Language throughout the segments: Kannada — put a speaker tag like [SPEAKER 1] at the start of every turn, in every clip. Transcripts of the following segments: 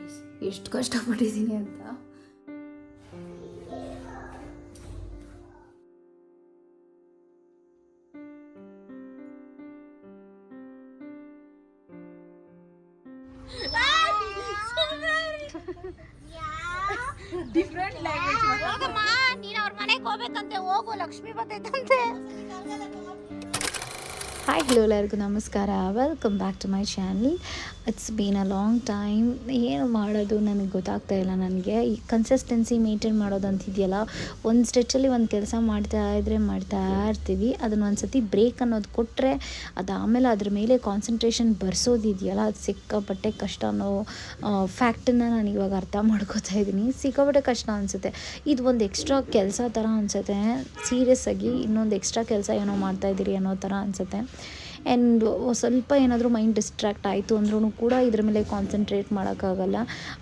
[SPEAKER 1] ಗೈಸ್ ಎಷ್ಟು ಕಷ್ಟಪಟ್ಟಿದ್ದೀನಿ ಅಂತ.
[SPEAKER 2] ಡಿಫ್ರೆಂಟ್ ಲ್ಯಾಂಗ್ವೇಜ್ ಹೋಗಮ್ಮ, ನೀನು ಅವ್ರ ಮನೆಗೆ ಹೋಗ್ಬೇಕಂತೆ, ಹೋಗು, ಲಕ್ಷ್ಮಿ ಬರ್ತೈತಂತೆ.
[SPEAKER 3] ಹಾಯ್ ಹಲೋ ಎಲ್ಲರಿಗೂ ನಮಸ್ಕಾರ, welcome back to my channel. It's been a long time. ಏನು ಮಾಡೋದು ನನಗೆ ಗೊತ್ತಾಗ್ತಾ ಇಲ್ಲ. ನನಗೆ ಈ ಕನ್ಸಿಸ್ಟೆನ್ಸಿ ಮೇಂಟೈನ್ ಮಾಡೋದು ಅಂತಿದೆಯಲ್ಲ, ಒಂದು ಸ್ಟ್ರೆಚಲ್ಲಿ ಒಂದು ಕೆಲಸ ಮಾಡ್ತಾ ಇರ್ತೀವಿ. ಅದನ್ನು ಒಂದು ಸತಿ ಬ್ರೇಕ್ ಅನ್ನೋದು ಕೊಟ್ಟರೆ ಅದು ಆಮೇಲೆ ಅದ್ರ ಮೇಲೆ ಕಾನ್ಸಂಟ್ರೇಷನ್ ಬರ್ಸೋದಿದೆಯಲ್ಲ, ಅದು ಸಿಕ್ಕಾಪಟ್ಟೆ ಕಷ್ಟ ಅನ್ನೋ ಫ್ಯಾಕ್ಟನ್ನು ನಾನು ಇವಾಗ ಅರ್ಥ ಮಾಡ್ಕೋತಾ ಇದ್ದೀನಿ. ಸಿಕ್ಕಾಪಟ್ಟೆ ಕಷ್ಟ ಅನಿಸುತ್ತೆ. ಇದು ಒಂದು ಎಕ್ಸ್ಟ್ರಾ ಕೆಲಸ ಥರ ಅನಿಸುತ್ತೆ. ಸೀರಿಯಸ್ಸಾಗಿ ಇನ್ನೊಂದು ಎಕ್ಸ್ಟ್ರಾ ಕೆಲಸ ಏನೋ ಮಾಡ್ತಾಯಿದ್ದೀರಿ ಅನ್ನೋ ಥರ ಅನಿಸುತ್ತೆ. ಆ್ಯಂಡ್ ಸ್ವಲ್ಪ ಏನಾದರೂ ಮೈಂಡ್ ಡಿಸ್ಟ್ರ್ಯಾಕ್ಟ್ ಆಯಿತು ಅಂದ್ರೂ ಕೂಡ ಇದ್ರ ಮೇಲೆ ಕಾನ್ಸಂಟ್ರೇಟ್ ಮಾಡೋಕ್ಕಾಗಲ್ಲ.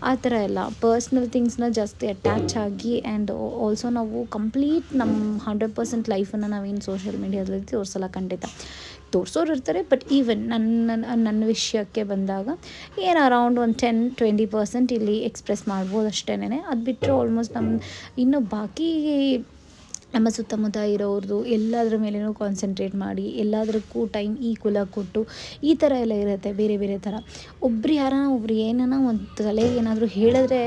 [SPEAKER 3] ಆ ಥರ ಎಲ್ಲ ಪರ್ಸ್ನಲ್ ಥಿಂಗ್ಸ್ನ ಜಾಸ್ತಿ ಅಟ್ಯಾಚ್ ಆಗಿ ಆ್ಯಂಡ್ ಆಲ್ಸೋ ನಾವು ಕಂಪ್ಲೀಟ್ ನಮ್ಮ 100% ಲೈಫನ್ನು ನಾವೇನು ಸೋಷಿಯಲ್ ಮೀಡಿಯಾದಲ್ಲಿ ತೋರಿಸಲ್ಲ. ಖಂಡಿತ ತೋರಿಸೋರು ಇರ್ತಾರೆ, ಬಟ್ ಈವನ್ ನನ್ನ ವಿಷಯಕ್ಕೆ ಬಂದಾಗ ಏನು ಅರೌಂಡ್ ಒಂದು 10-20% ಇಲ್ಲಿ ಎಕ್ಸ್ಪ್ರೆಸ್ ಮಾಡ್ಬೋದು ಅಷ್ಟೇನೆ. ಅದು ಬಿಟ್ಟರೆ ಆಲ್ಮೋಸ್ಟ್ ಇನ್ನು ಬಾಕಿ ನಮ್ಮ ಸುತ್ತಮುತ್ತ ಇರೋರ್ದು ಎಲ್ಲದ್ರ ಮೇಲೇನೂ ಕಾನ್ಸಂಟ್ರೇಟ್ ಮಾಡಿ ಎಲ್ಲದಕ್ಕೂ ಟೈಮ್ ಈಕ್ವಲಾಗಿ ಕೊಟ್ಟು ಈ ಥರ ಎಲ್ಲ ಇರುತ್ತೆ. ಬೇರೆ ಬೇರೆ ಥರ ಒಬ್ರು ಏನಾನ ಒಂದು ತಲೆಗೆ ಏನಾದರೂ ಹೇಳಿದ್ರೆ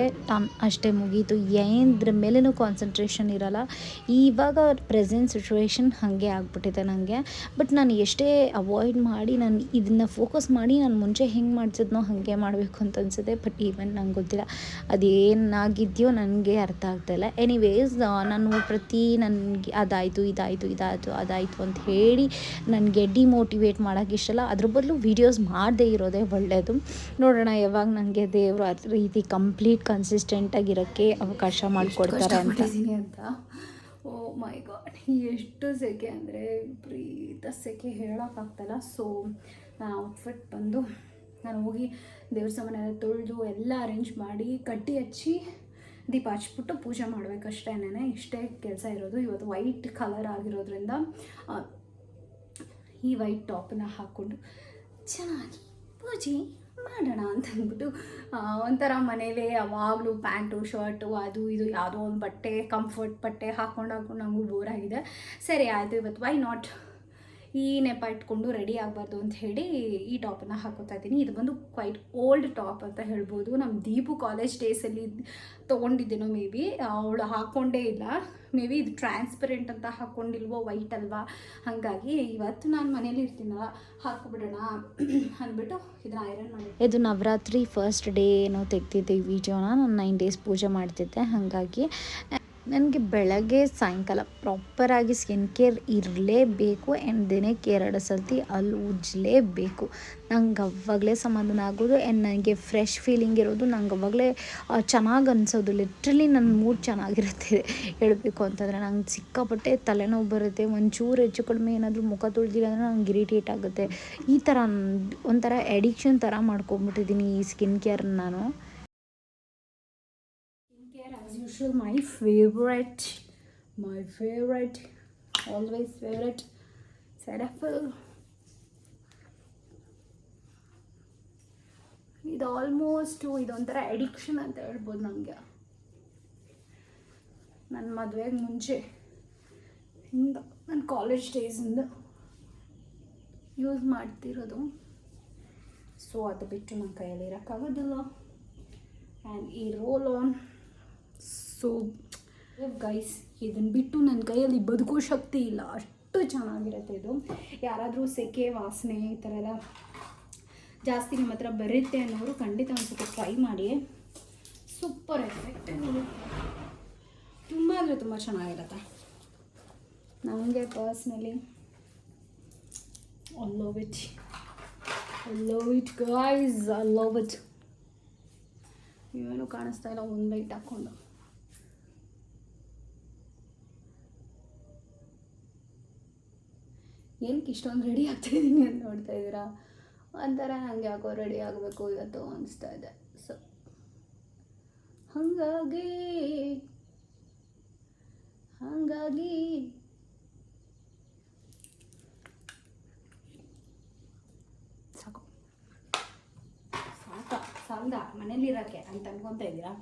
[SPEAKER 3] ಅಷ್ಟೇ ಮುಗೀತು. ಏನದ್ರ ಮೇಲೇನೂ ಕಾನ್ಸಂಟ್ರೇಷನ್ ಇರೋಲ್ಲ. ಇವಾಗ ಪ್ರೆಸೆಂಟ್ ಸಿಚುವೇಶನ್ ಹಾಗೆ ಆಗ್ಬಿಟ್ಟಿದೆ ನನಗೆ. ಬಟ್ ನಾನು ಎಷ್ಟೇ ಅವಾಯ್ಡ್ ಮಾಡಿ ನಾನು ಇದನ್ನು ಫೋಕಸ್ ಮಾಡಿ ನಾನು ಮುಂಚೆ ಹೆಂಗೆ ಮಾಡ್ತಿದ್ನೋ ಹಾಗೆ ಮಾಡಬೇಕು ಅಂತ ಅನಿಸುತ್ತೆ. ಬಟ್ ಈವನ್ ನಂಗೆ ಗೊತ್ತಿಲ್ಲ ಅದೇನಾಗಿದೆಯೋ ನನಗೆ ಅರ್ಥ ಆಗ್ತಾಯಿಲ್ಲ. ಎನಿವೇಸ್ ನಾನು ನನಗೆ ಅದಾಯಿತು ಅಂತ ಹೇಳಿ ನನಗೆ ಡಿಮೋಟಿವೇಟ್ ಮಾಡೋಕ್ಕೆ ಇಷ್ಟಲ್ಲ. ಅದ್ರ ಬದಲು ವೀಡಿಯೋಸ್ ಮಾಡದೇ ಇರೋದೇ ಒಳ್ಳೆಯದು. ನೋಡೋಣ ಯಾವಾಗ ನನಗೆ ದೇವರು ಆ ರೀತಿ ಕಂಪ್ಲೀಟ್ ಕನ್ಸಿಸ್ಟೆಂಟಾಗಿರೋಕ್ಕೆ ಅವಕಾಶ ಮಾಡಿಕೊಡ್ತಾರೆ ಅಂತ.
[SPEAKER 1] ಓ ಮೈ ಗಾಡ್, ಎಷ್ಟು ಸೆಕೆ ಅಂದರೆ ವಿಪರೀತ ಸೆಕೆ ಹೇಳೋಕ್ಕಾಗ್ತಾಯಿಲ್ಲ. ಸೊ ನಾನು ಔಟ್ಫಿಟ್ ಬಂದು ನಾನು ಹೋಗಿ ದೇವ್ರ ಸಾಮಾನೆಲ್ಲ ತೊಳೆದು ಎಲ್ಲ ಅರೇಂಜ್ ಮಾಡಿ ಕಟ್ಟಿ ಹಚ್ಚಿ ದೀಪ ಹಚ್ಬಿಟ್ಟು ಪೂಜೆ ಮಾಡಬೇಕಷ್ಟೇನೆ. ಇಷ್ಟೇ ಕೆಲಸ ಇರೋದು. ಇವತ್ತು ವೈಟ್ ಕಲರ್ ಆಗಿರೋದ್ರಿಂದ ಈ ವೈಟ್ ಟಾಪನ್ನ ಹಾಕ್ಕೊಂಡು ಚೆನ್ನಾಗಿ ಪೂಜೆ ಮಾಡೋಣ ಅಂತ ಅಂದ್ಬಿಟ್ಟು ಒಂಥರ ಮನೇಲೇ ಯಾವಾಗಲೂ ಪ್ಯಾಂಟು ಶರ್ಟು ಅದು ಇದು ಯಾವುದೋ ಒಂದು ಬಟ್ಟೆ ಕಂಫರ್ಟ್ ಬಟ್ಟೆ ಹಾಕ್ಕೊಂಡು ನಮಗೂ ಬೋರ್ ಆಗಿದೆ. ಸರಿ ಆಯಿತು, ಇವತ್ತು ವೈ ನಾಟ್ ಈ ನೆಪ ಇಟ್ಕೊಂಡು ರೆಡಿ ಆಗಬಾರ್ದು ಅಂತ ಹೇಳಿ ಈ ಟಾಪನ್ನು ಹಾಕೋತಾ ಇದ್ದೀನಿ. ಇದು ಬಂದು ಕ್ವೈಟ್ ಓಲ್ಡ್ ಟಾಪ್ ಅಂತ ಹೇಳ್ಬೋದು. ನಮ್ಮ ದೀಪು ಕಾಲೇಜ್ ಡೇಸಲ್ಲಿ ತೊಗೊಂಡಿದ್ದೇನೋ ಮೇ ಬಿ. ಅವಳು ಹಾಕ್ಕೊಂಡೇ ಇಲ್ಲ. ಮೇ ಬಿ ಇದು ಟ್ರಾನ್ಸ್ಪರೆಂಟ್ ಅಂತ ಹಾಕ್ಕೊಂಡಿಲ್ವೋ, ವೈಟ್ ಅಲ್ವಾ, ಹಾಗಾಗಿ ಇವತ್ತು ನಾನು ಮನೇಲಿ ಇರ್ತೀನಲ್ಲ ಹಾಕ್ಬಿಡೋಣ ಅಂದ್ಬಿಟ್ಟು ಇದನ್ನ ಐರನ್ ಮಾಡಿ.
[SPEAKER 3] ಇದು ನವರಾತ್ರಿ ಫಸ್ಟ್ ಡೇ ಏನೋ ತೆಗ್ದಿದ್ದೆ ಈ ವಿಡಿಯೋನ. ನಾನು 9 days ಪೂಜೆ ಮಾಡ್ತಿದ್ದೆ. ಹಾಗಾಗಿ ನನಗೆ ಬೆಳಗ್ಗೆ ಸಾಯಂಕಾಲ ಪ್ರಾಪರಾಗಿ ಸ್ಕಿನ್ ಕೇರ್ ಇರಲೇಬೇಕು. ಆ್ಯಂಡ್ ದಿನಕ್ಕೆ 2 ಸರ್ತಿ ಅಲ್ಲಿ ಉಜ್ಜಲೇಬೇಕು. ನಂಗೆ ಅವಾಗಲೇ ಸಮಾಧಾನ ಆಗೋದು. ಆ್ಯಂಡ್ ನನಗೆ ಫ್ರೆಶ್ ಫೀಲಿಂಗ್ ಇರೋದು. ನಂಗೆ ಅವಾಗಲೇ ಚೆನ್ನಾಗಿ ಅನಿಸೋದು. ಲಿಟ್ರಲಿ ನನ್ನ ಮೂಡ್ ಚೆನ್ನಾಗಿರುತ್ತೆ ಹೇಳಬೇಕು ಅಂತಂದರೆ. ನಂಗೆ ಸಿಕ್ಕಾಪಟ್ಟೆ ತಲೆನೋವು ಬರುತ್ತೆ. ಒಂಚೂರು ಹೆಚ್ಚು ಕಡಿಮೆ ಏನಾದರೂ ಮುಖ ತೊಳೆದಿಲ್ಲ ಅಂದರೆ ನಂಗೆ ಇರಿಟೇಟ್ ಆಗುತ್ತೆ. ಈ ಥರ ಒಂಥರ ಎಡಿಕ್ಷನ್ ಥರ ಮಾಡ್ಕೊಂಬಿಟ್ಟಿದ್ದೀನಿ ಈ ಸ್ಕಿನ್ ಕೇರ್ನ ನಾನು.
[SPEAKER 1] As usual, my favorite, always favorite, Cetaphil. ಇದು ಆಲ್ಮೋಸ್ಟ್ ಇದೊಂಥರ ಅಡಿಕ್ಷನ್ ಅಂತ ಹೇಳ್ಬೋದು ನನಗೆ. ನನ್ನ ಮದುವೆಗೆ ಮುಂಚೆ ನನ್ನ ಕಾಲೇಜ್ ಡೇಸಿಂದ ಯೂಸ್ ಮಾಡ್ತಿರೋದು. ಸೊ ಅದು ಬಿಟ್ಟು ನನ್ನ ಕೈಯಲ್ಲಿ ಇರೋಕ್ಕಾಗೋದಿಲ್ಲ. ಆ್ಯಂಡ್ ಈ ರೋಲ್ ಆನ್, ಸೊ ಗೈಸ್ ಇದನ್ನು ಬಿಟ್ಟು ನನ್ನ ಕೈಯಲ್ಲಿ ಬದುಕೋ ಶಕ್ತಿ ಇಲ್ಲ, ಅಷ್ಟು ಚೆನ್ನಾಗಿರುತ್ತೆ ಇದು. ಯಾರಾದರೂ ಸೆಕೆ ವಾಸನೆ ಈ ಥರ ಎಲ್ಲ ಜಾಸ್ತಿ ನಿಮ್ಮ ಹತ್ರ ಬರುತ್ತೆ ಅನ್ನೋರು ಖಂಡಿತ ಒಂದು ಟ್ರೈ ಮಾಡಿ. ಸೂಪರ್ ಎಫೆಕ್ಟ್, ತುಂಬ ಅಂದರೆ ತುಂಬ ಚೆನ್ನಾಗಿರುತ್ತೆ. ನನಗೆ personally I love it guys, I love it. ಏನು ಕಾಣಿಸ್ತಾ ಇಲ್ಲ ಒಂದು ಲೈಟ್ ಹಾಕ್ಕೊಂಡು. ಏನಕ್ಕೆ ಇಷ್ಟೊಂದು ರೆಡಿ ಆಗ್ತಾಯಿದ್ದೀನಿ ಅಂತ ನೋಡ್ತಾ ಇದ್ದೀರಾ? ಒಂಥರ ನನಗೆ ಯಾಕೋ ರೆಡಿ ಆಗಬೇಕು ಇವತ್ತು ಅನಿಸ್ತಾ ಇದೆ. ಸೊ ಹಾಗಾಗಿ ಸಾಕು ಹಂಗ ಮನೇಲಿರೋಕ್ಕೆ ಅಂತ ಅನ್ಕೊತಾ ಇದ್ದೀರಾ?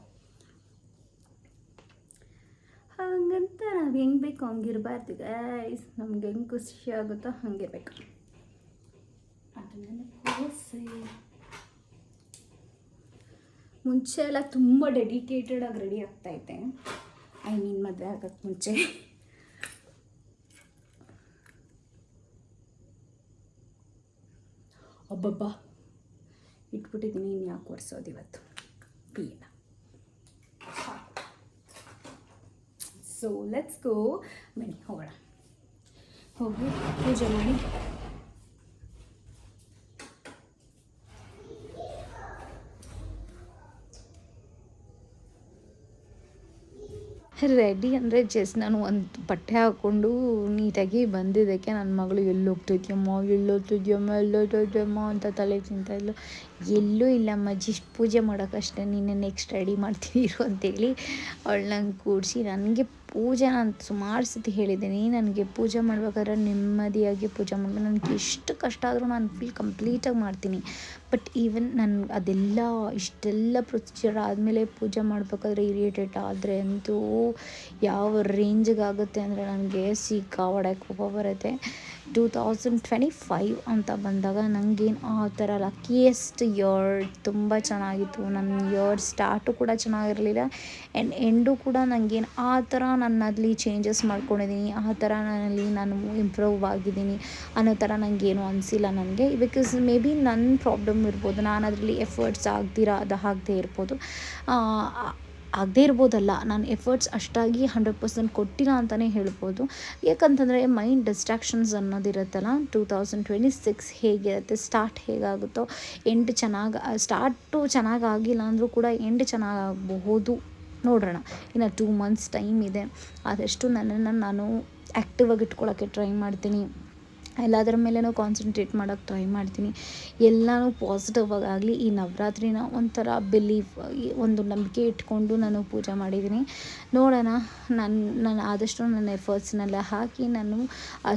[SPEAKER 1] ಹಂಗಂತ ನಾವು ಹೆಂಗೆ ಬೇಕು ಹಂಗಿರಬಾರ್ದು ಗೈಸ್. ನಮ್ಗೆ ಹೆಂಗೆ ಖುಷಿ ಆಗುತ್ತೋ ಹಂಗಿರ್ಬೇಕು. ಅದನ್ನೆಲ್ಲ ಕೋಸೆ ಮುಂಚೆ ಎಲ್ಲ ತುಂಬ ಡೆಡಿಕೇಟೆಡಾಗಿ ರೆಡಿ ಆಗ್ತಾಯಿದ್ದೆ. ಐ ಮೀನ್ ಮದುವೆ ಆಗೋಕ್ಕೆ ಮುಂಚೆ. ಒಬ್ಬೊಬ್ಬ ಇಟ್ಬಿಟ್ಟಿದ್ದೀನಿ, ಇನ್ನು ಯಾಕೆ ಒರೆಸೋದು ಇವತ್ತು ಬೇಡ. So let's go. ಬನ್ನಿ ಹೋಗೋಣ. ಹೋಗಿ ಪೂಜೆ ಮಾಡಿ
[SPEAKER 3] ರೆಡಿ ಅಂದರೆ ಜಸ್ಟ್ ನಾನು ಒಂದು ಬಟ್ಟೆ ಹಾಕ್ಕೊಂಡು ನೀಟಾಗಿ ಬಂದಿದ್ದಕ್ಕೆ ನನ್ನ ಮಗಳು ಎಲ್ಲೋಗ್ತಿದ್ಯಮ್ಮ ಅಂತ ತಲೆ ತಿಂತಾಯಿದ್ಲು. ಎಲ್ಲೂ ಇಲ್ಲಮ್ಮ, ಜಸ್ಟ್ ಪೂಜೆ ಮಾಡೋಕ್ಕಷ್ಟೇ, ನೀನು ನೆಕ್ಸ್ಟ್ ರೆಡಿ ಮಾಡ್ತೀರು ಅಂತೇಳಿ ಅವಳು ನಂಗೆ ಕೂಡಿಸಿ. ನನಗೆ ಪೂಜೆ ನಾನು ಸುಮಾರು ಸತಿ ಹೇಳಿದ್ದೀನಿ, ನನಗೆ ಪೂಜೆ ಮಾಡ್ಬೇಕಾದ್ರೆ ನೆಮ್ಮದಿಯಾಗಿ ಪೂಜೆ ಮಾಡಬೇಕು. ನನಗೆ ಎಷ್ಟು ಕಷ್ಟ ಆದರೂ ನಾನು ಕಂಪ್ಲೀಟಾಗಿ ಮಾಡ್ತೀನಿ. ಬಟ್ ಈವನ್ ನಾನು ಅದೆಲ್ಲ ಇಷ್ಟೆಲ್ಲ ಪ್ರೊಸೀಜರ್ ಆದಮೇಲೆ ಪೂಜೆ ಮಾಡಬೇಕಾದ್ರೆ ಇರಿಟೇಟ್ ಆದರೆ ಅಂತೂ ಯಾವ ರೇಂಜಿಗೆ ಆಗುತ್ತೆ ಅಂದರೆ ನನಗೆ ಸಿಕ್ಕಾಪಟ್ಟೆ ಕೋಪ ಬರುತ್ತೆ. 2025 ಅಂತ ಬಂದಾಗ ನನಗೇನು ಆ ಥರ ಲಕ್ಕಿಯೆಸ್ಟ್ ಇಯರ್, ತುಂಬ ಚೆನ್ನಾಗಿತ್ತು. ನನ್ನ ಇಯರ್ ಸ್ಟಾರ್ಟು ಕೂಡ ಚೆನ್ನಾಗಿರಲಿಲ್ಲ ಆ್ಯಂಡ್ ಎಂಡು ಕೂಡ ನನಗೇನು ಆ ಥರ ನನ್ನಲ್ಲಿ ಚೇಂಜಸ್ ಮಾಡ್ಕೊಂಡಿದ್ದೀನಿ, ಆ ಥರ ನನ್ನಲ್ಲಿ ನಾನು ಇಂಪ್ರೂವ್ ಆಗಿದ್ದೀನಿ ಅನ್ನೋ ಥರ ನನಗೇನು ಅನಿಸಿಲ್ಲ ನನಗೆ. ಬಿಕಾಸ್ ಮೇ ಬಿ ನನ್ನ ಪ್ರಾಬ್ಲಮ್ ಇರ್ಬೋದು, ನಾನು ಅದರಲ್ಲಿ ಎಫರ್ಟ್ಸ್ ಆಗದೇ ಇರ್ಬೋದು, ಆಗದೇ ಇರ್ಬೋದಲ್ಲ, ನಾನು ಎಫರ್ಟ್ಸ್ ಅಷ್ಟಾಗಿ 100% ಕೊಟ್ಟಿಲ್ಲ ಅಂತಲೇ ಹೇಳ್ಬೋದು. ಯಾಕಂತಂದರೆ ಮೈಂಡ್ ಡಿಸ್ಟ್ರಾಕ್ಷನ್ಸ್ ಅನ್ನೋದಿರುತ್ತಲ್ಲ. 2026 ಹೇಗಿರುತ್ತೆ, ಸ್ಟಾರ್ಟ್ ಹೇಗಾಗುತ್ತೋ ಎಂಡ್ ಸ್ಟಾರ್ಟು ಚೆನ್ನಾಗಾಗಿಲ್ಲ ಅಂದರೂ ಕೂಡ ಎಂಡ್ ಚೆನ್ನಾಗಾಗಬಹುದು. ನೋಡೋಣ, ಇನ್ನು 2 months ಟೈಮ್ ಇದೆ. ಆದಷ್ಟು ನನ್ನನ್ನು ನಾನು ಆ್ಯಕ್ಟಿವಾಗಿ ಇಟ್ಕೊಳ್ಳೋಕ್ಕೆ ಟ್ರೈ ಮಾಡ್ತೀನಿ. ಎಲ್ಲದರ ಮೇಲೂ ಕಾನ್ಸಂಟ್ರೇಟ್ ಮಾಡೋಕ್ಕೆ ಟ್ರೈ ಮಾಡ್ತೀನಿ. ಎಲ್ಲನೂ ಪಾಸಿಟಿವ್ ಆಗಲಿ. ಈ ನವರಾತ್ರಿನ ಒಂಥರ ಬಿಲೀವ್, ಒಂದು ನಂಬಿಕೆ ಇಟ್ಕೊಂಡು ನಾನು ಪೂಜೆ ಮಾಡಿದ್ದೀನಿ. ನೋಡೋಣ, ನಾನು ಆದಷ್ಟು ನನ್ನ ಎಫರ್ಟ್ಸ್ನೆಲ್ಲ ಹಾಕಿ ನಾನು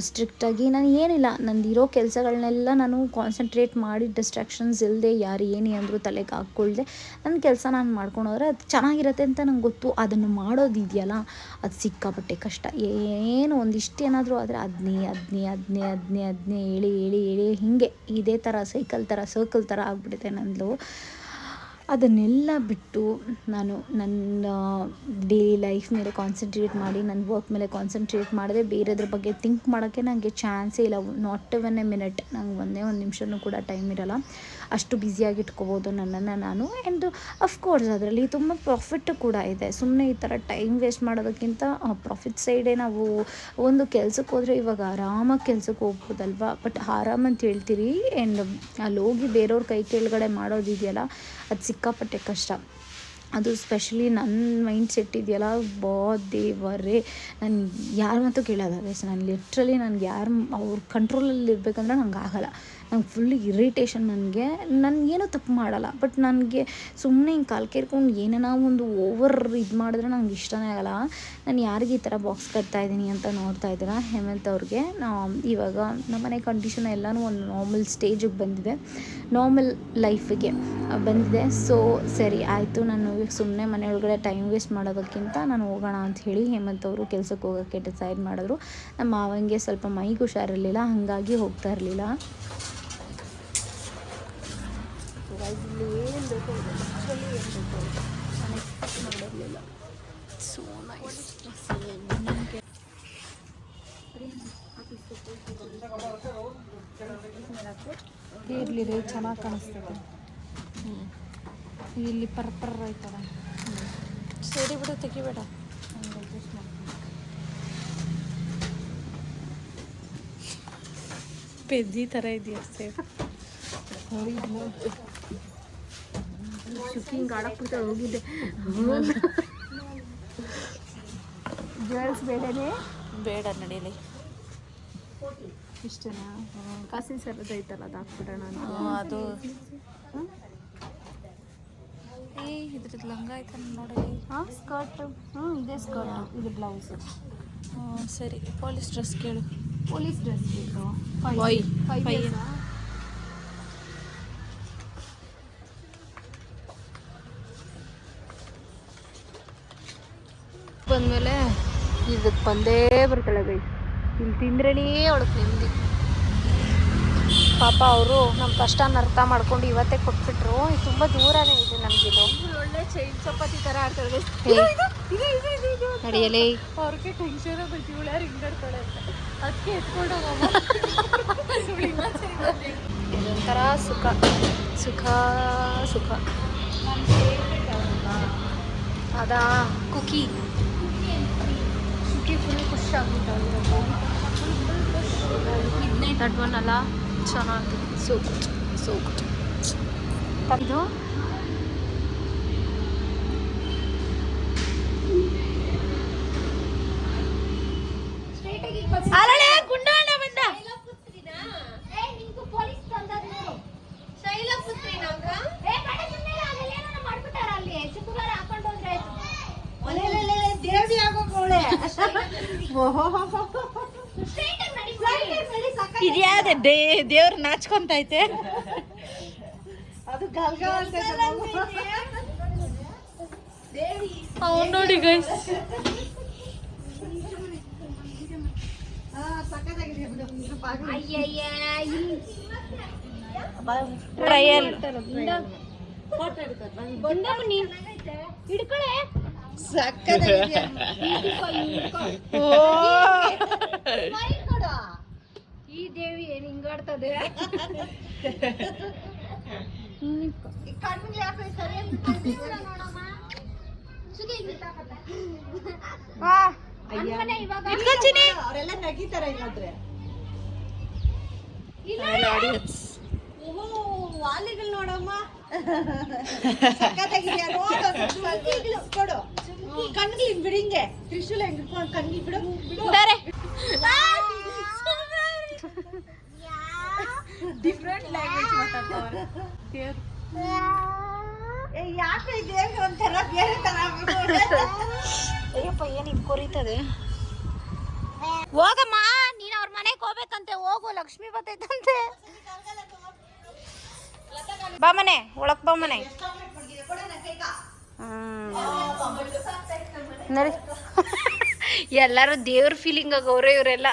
[SPEAKER 3] ಸ್ಟ್ರಿಕ್ಟಾಗಿ, ನಾನು ಏನಿಲ್ಲ, ನಂದಿರೋ ಕೆಲಸಗಳನ್ನೆಲ್ಲ ನಾನು ಕಾನ್ಸಂಟ್ರೇಟ್ ಮಾಡಿ ಡಿಸ್ಟ್ರಾಕ್ಷನ್ಸ್ ಇಲ್ಲದೆ, ಯಾರು ಏನೇ ಅಂದರೂ ತಲೆಗೆ ಹಾಕ್ಕೊಳ್ದೆ ನನ್ನ ಕೆಲಸ ನಾನು ಮಾಡ್ಕೊಂಡೋದ್ರೆ ಅದು ಚೆನ್ನಾಗಿರುತ್ತೆ ಅಂತ ನಂಗೆ ಗೊತ್ತು. ಅದನ್ನು ಮಾಡೋದಿದೆಯಲ್ಲ, ಅದು ಸಿಕ್ಕಾಪಟ್ಟೆ ಕಷ್ಟ. ಏನು ಒಂದಿಷ್ಟು ಏನಾದರೂ ಆದರೆ ಅದನ್ನೇ ಹೇಳಿ ಹೀಗೆ ಇದೇ ಥರ ಸರ್ಕಲ್ ಥರ ಆಗಿಬಿಟ್ಟಿದೆ ನಂದು. ಅದನ್ನೆಲ್ಲ ಬಿಟ್ಟು ನಾನು ನನ್ನ ಡೈಲಿ ಲೈಫ್ ಮೇಲೆ ಕಾನ್ಸಂಟ್ರೇಟ್ ಮಾಡಿ, ನನ್ನ ವರ್ಕ್ ಮೇಲೆ ಕಾನ್ಸಂಟ್ರೇಟ್ ಮಾಡಿದೆ. ಬೇರೆದ್ರ ಬಗ್ಗೆ ಥಿಂಕ್ ಮಾಡೋಕ್ಕೆ ನನಗೆ ಚಾನ್ಸೇ ಇಲ್ಲ. ನಾಟ್ ಎ ಮಿನಿಟ್, ನಂಗೆ ಒಂದೇ ಒಂದು ನಿಮಿಷನೂ ಕೂಡ ಟೈಮ್ ಇರೋಲ್ಲ. ಅಷ್ಟು ಬ್ಯುಸಿಯಾಗಿ ಇಟ್ಕೋಬೋದು ನನ್ನನ್ನು ನಾನು. ಆ್ಯಂಡ್ ಅಫ್ಕೋರ್ಸ್ ಅದರಲ್ಲಿ ತುಂಬ ಪ್ರಾಫಿಟ್ ಕೂಡ ಇದೆ. ಸುಮ್ಮನೆ ಈ ಥರ ಟೈಮ್ ವೇಸ್ಟ್ ಮಾಡೋದಕ್ಕಿಂತ ಪ್ರಾಫಿಟ್ ಸೈಡೇ. ನಾವು ಒಂದು ಕೆಲ್ಸಕ್ಕೆ ಹೋದರೆ ಇವಾಗ ಆರಾಮಾಗಿ ಕೆಲ್ಸಕ್ಕೆ ಹೋಗ್ಬೋದಲ್ವ. ಬಟ್ ಆರಾಮಂತ ಹೇಳ್ತೀರಿ, ಆ್ಯಂಡ್ ಅಲ್ಲಿ ಹೋಗಿ ಬೇರೆಯವ್ರ ಕೈ ಕೆಳಗಡೆ ಮಾಡೋದಿದೆಯಲ್ಲ, ಅದು ಸಿಕ್ಕಾಪಟ್ಟೆ ಕಷ್ಟ. ಅದು ಸ್ಪೆಷಲಿ ನನ್ನ ಮೈಂಡ್ ಸೆಟ್ ಇದೆಯಲ್ಲ, ದೇವರೇ, ನಾನು ಯಾರ ಮಾತು ಕೇಳೋದಾಗೆ. ನಾನು ಲಿಟ್ರಲಿ ನನಗೆ ಯಾರು ಅವ್ರ ಕಂಟ್ರೋಲಲ್ಲಿ ಇರಬೇಕಂದ್ರೆ ನಂಗೆ ಆಗೋಲ್ಲ. ನಂಗೆ ಫುಲ್ ಇರಿಟೇಷನ್. ನನಗೇನೂ ತಪ್ಪು ಮಾಡೋಲ್ಲ, ಬಟ್ ನನಗೆ ಸುಮ್ಮನೆ ಹಿಂಗೆ ಕಾಲು ಕೇರ್ಕೊಂಡು ಏನೇನೋ ಒಂದು ಓವರ್ ಇದು ಮಾಡಿದ್ರೆ ನಂಗೆ ಇಷ್ಟನೇ ಆಗೋಲ್ಲ. ನಾನು ಯಾರಿಗೆ ಈ ಥರ ಬಾಕ್ಸ್ ಕಟ್ತಾಯಿದ್ದೀನಿ ಅಂತ ನೋಡ್ತಾ ಇದ್ದೀರಾ, ಹೇಮಂತ್ ಅವ್ರಿಗೆ. ಇವಾಗ ನಮ್ಮನೆ ಕಂಡೀಷನ್ ಎಲ್ಲನೂ ಒಂದು ನಾರ್ಮಲ್ ಸ್ಟೇಜಿಗೆ ಬಂದಿದೆ, ನಾರ್ಮಲ್ ಲೈಫಿಗೆ ಬಂದಿದೆ. ಸೊ ಸರಿ ಆಯಿತು, ನಾನು ಸುಮ್ಮನೆ ಮನೆಯೊಳಗಡೆ ಟೈಮ್ ವೇಸ್ಟ್ ಮಾಡೋದಕ್ಕಿಂತ ನಾನು ಹೋಗೋಣ ಅಂತ ಹೇಳಿ ಹೇಮಂತ್ ಅವರು ಕೆಲಸಕ್ಕೆ ಹೋಗೋಕ್ಕೆ ಡಿಸೈಡ್ ಮಾಡಿದ್ರು. ನಮ್ಮ ಮಾವಂಗೆ ಸ್ವಲ್ಪ ಮೈಗೆ ಹುಷಾರಿರಲಿಲ್ಲ, ಹಾಗಾಗಿ ಹೋಗ್ತಾ ಇರಲಿಲ್ಲ. ಏನು ಬೇಕು ನಾನು ಎಕ್ಸ್ಪೆಕ್ಟ್ ಮಾಡಿರಲಿಲ್ಲ. So nice.
[SPEAKER 1] ಇರಲಿ ರೀ, ಚೆನ್ನಾಗಿ ಕಾಣಿಸ್ತದೆ. ಇಲ್ಲಿ ಪರ್ಪರ್ ಆಯ್ತದ.
[SPEAKER 2] ಸರಿ ಬಿಡು, ತೆಗಿಬೇಡ.
[SPEAKER 1] ಪೆದ್ದಿ ಥರ ಇದೆಯಾ ಸೇಫ್? ಶುಕಿಂಗ್ ಆಡಕ್ಕೆ ಹೋಗಿದ್ದೆ. ಜ್ಯುವೆಲ್ಸ್ ಬೇಡನೇ?
[SPEAKER 2] ಬೇಡ, ನಡೀಲಿ.
[SPEAKER 1] ಇಷ್ಟನಾ? ಕಾಸಿನ ಸರದ ಐತಲ್ಲ, ಅದು ಹಾಕ್ಬಿಡೋಣ.
[SPEAKER 2] ಅದು ಇದ್ರದ್ದು ಲಂಗ ಆಯ್ತು ನೋಡಿ.
[SPEAKER 1] ಹಾಂ, ಸ್ಕರ್ಟ್. ಇದೇ ಸ್ಕರ್ಟ್, ಇದು ಬ್ಲೌಸ್.
[SPEAKER 2] ಸರಿ, ಪೊಲೀಸ್ ಡ್ರೆಸ್ ಕೇಳು.
[SPEAKER 1] ಪೊಲೀಸ್ ಡ್ರೆಸ್ ಬೇಕು.
[SPEAKER 3] ಬಂದಮೇಲೆ ಇದಕ್ಕೆ ಬಂದೇ ಬರ್ತಾಳೆ ಗೈ. ಇಲ್ಲಿ ತಿಂದ್ರೇ ಅವಳಕ್ಕೆ ನೆಮ್ಮದಿ. ಪಾಪ ಅವರು ನಮ್ಮ ಕಷ್ಟನ ಅರ್ಥ ಮಾಡ್ಕೊಂಡು ಇವತ್ತೇ ಕೊಟ್ಬಿಟ್ರು. ಇದು ತುಂಬ ದೂರನೇ ಇದೆ ನಮಗಿದು.
[SPEAKER 1] ಒಳ್ಳೆ ಚೈನ್ ಚಪಾತಿ ಥರ ಆಡ್ತಾಳೆ.
[SPEAKER 3] ನಡೆಯಲೇ
[SPEAKER 1] ಅವ್ರಿಗೆ ಟೆನ್ಷನ್ ಆಗುತ್ತೆ, ಇವಳು ಯಾರು ಹಿಂಗಾಡ್ತಾಳೆ ಅಂತ. ಅದಕ್ಕೆ ಎತ್ಕೊಂಡು ಹೋಗಮ್ಮ.
[SPEAKER 3] ಇದೊಂಥರ ಸುಖ ಸುಖ ಸುಖ. ಅದಾ ಕುಕಿ ಫುಲ್ ಖುಷಿ ಆಗ್ಬಿಟ್ಟು ದಟ್ ಒನ್ ಅಲ್ಲ, ಚೆನ್ನಾಗಿ ಸೂಕ್ಟ್ ಸೂಕ್ಟ್. ಇದು ಗುಂಡಣ್ಣ ಬಂದ.
[SPEAKER 1] ಇದ್ಯಾವ್ದೆ ದೇವ್ರು ನಾಚ್ಕೊಂತೈತೆ. ಅದು
[SPEAKER 3] ಅವ್ನು ನೋಡಿ ಗೈಸ್.
[SPEAKER 1] ಟ್ರಯಲ್
[SPEAKER 3] ಈ ದೇವಿ ಏನ್ ಹಿಂಗಾಡ್ತದೆ.
[SPEAKER 1] ಅವರೆಲ್ಲ ನಗಿತಾರ ಇಲ್ಲಾಂದ್ರೆ. ವಾಲಿಗಳು ನೋಡಮ್ಮ, ಕೊಡು ಕಣ್ಗಳು ಬಿಡಿಂಗೆ. ತ್ರಿಶೂಲ ಹೆಂಗ್ ಇಟ್ಕೊಂಡು ಕಣ್ಣಿಗೆ ಬಿಡು. ಡಿಫ್ರೆಂಟ್ ಲ್ಯಾಂಗ್ವೇಜ್ ಮಾತಾಡ್ತಾವ್ರೆ. ಯಾಕೆ ದೇವ್ರಿಗೆ ಒಂಥರ ಬೇರೆ ತರ.
[SPEAKER 3] ಅಯ್ಯಪ್ಪ ಏನ್ ಇದು ಕೊರಿತದೆ.
[SPEAKER 2] ಹೋಗಮ್ಮ, ನೀನ್ ಅವ್ರ ಮನೆಗೆ ಹೋಗ್ಬೇಕಂತೆ. ಹೋಗು, ಲಕ್ಷ್ಮಿ ಬರ್ತೈತಂತೆ.
[SPEAKER 3] ಬಾ ಮನೆ ಒಳಕ್ ಬಾ ಮನೆ. ನಡಿ ಎಲ್ಲಾರು ದೇವ್ರ ಫೀಲಿಂಗ್ ಆಗವ್ರೆ ಇವರೆಲ್ಲ.